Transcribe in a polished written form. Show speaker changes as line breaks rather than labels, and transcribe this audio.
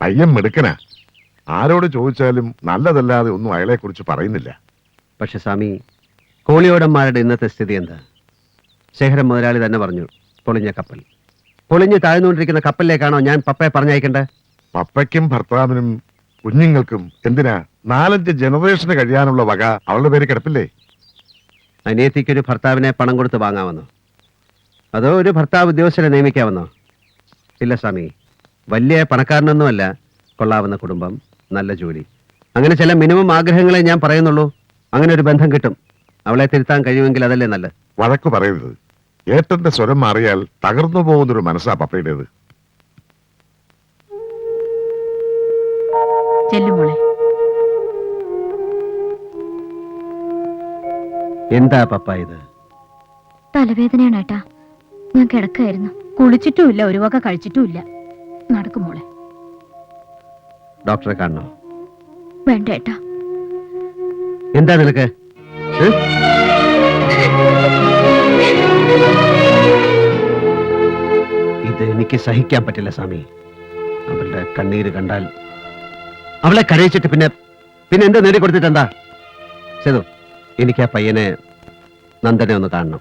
പയ്യൻ മിടുക്കനാ. ആരോട് ചോദിച്ചാലും നല്ലതല്ലാതെ ഒന്നും അയാളെ കുറിച്ച് പറയുന്നില്ല.
പക്ഷെ സ്വാമി, കോളിയോടന്മാരുടെ ഇന്നത്തെ സ്ഥിതി എന്താ? ശേഖരൻ മുതലാളി തന്നെ പറഞ്ഞു, പൊളിഞ്ഞ കപ്പൽ. പൊളിഞ്ഞ് താഴ്ന്നുകൊണ്ടിരിക്കുന്ന കപ്പലിലേക്കാണോ ഞാൻ പപ്പയെ പറഞ്ഞയക്കണ്ടേ?
പപ്പയ്ക്കും ഭർത്താവിനും കുഞ്ഞുങ്ങൾക്കും എന്തിനാ 4-5 ജനറേഷന് കഴിയാനുള്ള വക അവളുടെ പേര് കിടപ്പില്ലേ?
അനിയത്തിക്കൊരു ഭർത്താവിനെ പണം കൊടുത്ത് വാങ്ങാമെന്നോ? അതോ ഒരു ഭർത്താവ് ഉദ്യോഗസ്ഥരെ നിയമിക്കാമെന്നോ? ഇല്ല സ്വാമി, വലിയ പണക്കാരനൊന്നുമല്ല, കൊള്ളാവുന്ന കുടുംബം, നല്ല ജോലി, അങ്ങനെ ചില മിനിമം ആഗ്രഹങ്ങളെ ഞാൻ പറയുന്നുള്ളൂ. അങ്ങനെ ഒരു ബന്ധം കിട്ടും. അവളെ തിരുത്താൻ കഴിയുമെങ്കിൽ അതല്ലേ നല്ലത്.
വഴക്ക് പറയരുത്. ഏട്ടന്റെ സ്വരം മാറിയാൽ തകർന്നു പോകുന്നൊരു മനസ്സാ പപ്പയുടേത്.
ചെല്ലുമോളെ.
എന്താ പപ്പ ഇത്?
തലവേദനയാണ് ഏട്ടാ, ഞാൻ കിടക്കായിരുന്നു.
കുളിച്ചിട്ടുമില്ല, ഒരു വക കഴിച്ചിട്ടുമില്ല. നടക്കുമോളെ.
ഡോക്ടറെ കാണണോ?
വേണ്ട ഏട്ടാ.
എന്താ നിനക്ക്? ഇത് എനിക്ക് സഹിക്കാൻ പറ്റില്ല സ്വാമി. അവളുടെ കണ്ണീര് കണ്ടാൽ, അവളെ കരയിച്ചിട്ട് പിന്നെ എന്താ നേടിക്കൊടുത്തിട്ട് എന്താ? സേതു, എനിക്ക് ആ പയ്യനെ, നന്ദനെ ഒന്ന് കാണണം.